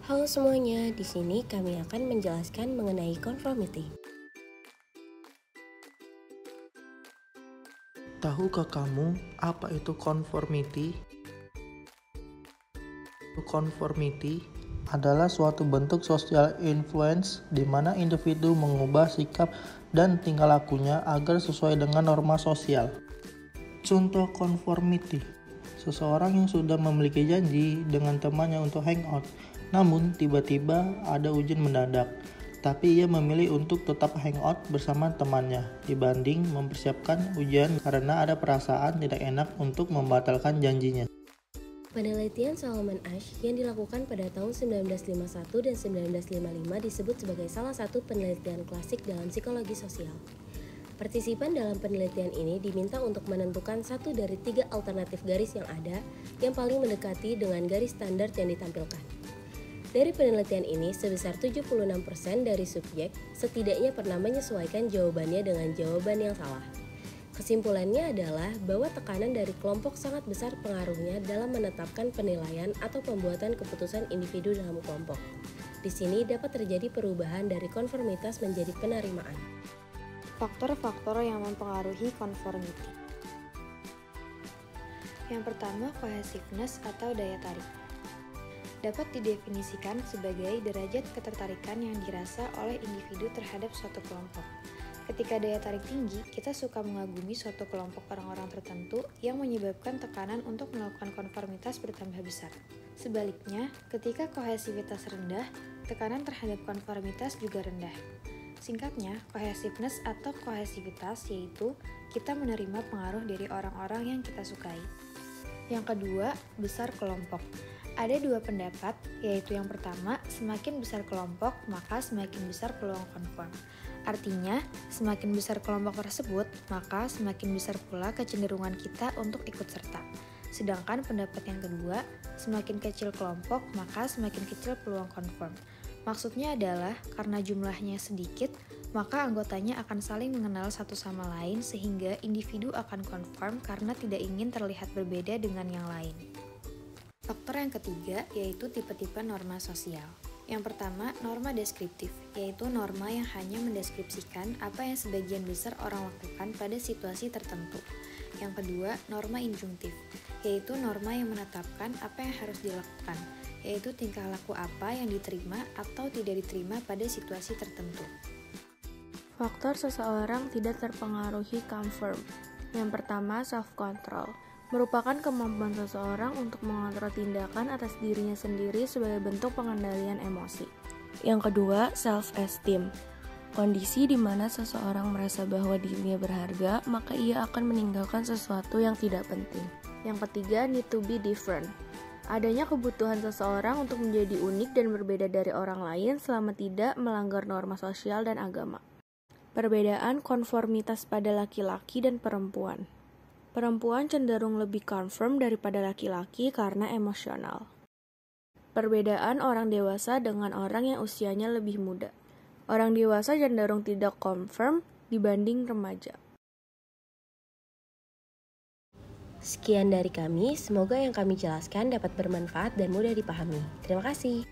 Halo semuanya, di sini kami akan menjelaskan mengenai conformity. Tahukah kamu apa itu conformity? Conformity adalah suatu bentuk social influence di mana individu mengubah sikap dan tingkah lakunya agar sesuai dengan norma sosial. Contoh conformity: seseorang yang sudah memiliki janji dengan temannya untuk hangout, namun tiba-tiba ada ujian mendadak, tapi ia memilih untuk tetap hangout bersama temannya dibanding mempersiapkan ujian karena ada perasaan tidak enak untuk membatalkan janjinya. Penelitian Solomon Asch yang dilakukan pada tahun 1951 dan 1955 disebut sebagai salah satu penelitian klasik dalam psikologi sosial. Partisipan dalam penelitian ini diminta untuk menentukan satu dari 3 alternatif garis yang ada yang paling mendekati dengan garis standar yang ditampilkan. Dari penelitian ini, sebesar 76% dari subjek setidaknya pernah menyesuaikan jawabannya dengan jawaban yang salah. Kesimpulannya adalah bahwa tekanan dari kelompok sangat besar pengaruhnya dalam menetapkan penilaian atau pembuatan keputusan individu dalam kelompok. Di sini dapat terjadi perubahan dari konformitas menjadi penerimaan. Faktor-faktor yang mempengaruhi conformity. Yang pertama, cohesiveness atau daya tarik. Dapat didefinisikan sebagai derajat ketertarikan yang dirasa oleh individu terhadap suatu kelompok. Ketika daya tarik tinggi, kita suka mengagumi suatu kelompok orang-orang tertentu yang menyebabkan tekanan untuk melakukan konformitas bertambah besar. Sebaliknya, ketika kohesivitas rendah, tekanan terhadap konformitas juga rendah. Singkatnya, cohesiveness atau kohesivitas yaitu kita menerima pengaruh dari orang-orang yang kita sukai. Yang kedua, besar kelompok. Ada 2 pendapat, yaitu yang pertama, semakin besar kelompok, maka semakin besar peluang konform. Artinya, semakin besar kelompok tersebut, maka semakin besar pula kecenderungan kita untuk ikut serta. Sedangkan pendapat yang kedua, semakin kecil kelompok, maka semakin kecil peluang konform. Maksudnya adalah karena jumlahnya sedikit, maka anggotanya akan saling mengenal satu sama lain sehingga individu akan konform karena tidak ingin terlihat berbeda dengan yang lain. Faktor yang ketiga yaitu tipe-tipe norma sosial. Yang pertama, norma deskriptif, yaitu norma yang hanya mendeskripsikan apa yang sebagian besar orang lakukan pada situasi tertentu. Yang kedua, norma injungtif, yaitu norma yang menetapkan apa yang harus dilakukan, yaitu tingkah laku apa yang diterima atau tidak diterima pada situasi tertentu. Faktor seseorang tidak terpengaruhi conform. Yang pertama, self-control, merupakan kemampuan seseorang untuk mengontrol tindakan atas dirinya sendiri sebagai bentuk pengendalian emosi. Yang kedua, self-esteem, kondisi di mana seseorang merasa bahwa dirinya berharga, maka ia akan meninggalkan sesuatu yang tidak penting. Yang ketiga, need to be different, adanya kebutuhan seseorang untuk menjadi unik dan berbeda dari orang lain selama tidak melanggar norma sosial dan agama. Perbedaan konformitas pada laki-laki dan perempuan. Perempuan cenderung lebih conform daripada laki-laki karena emosional. Perbedaan orang dewasa dengan orang yang usianya lebih muda. Orang dewasa cenderung tidak conform dibanding remaja. Sekian dari kami, semoga yang kami jelaskan dapat bermanfaat dan mudah dipahami. Terima kasih.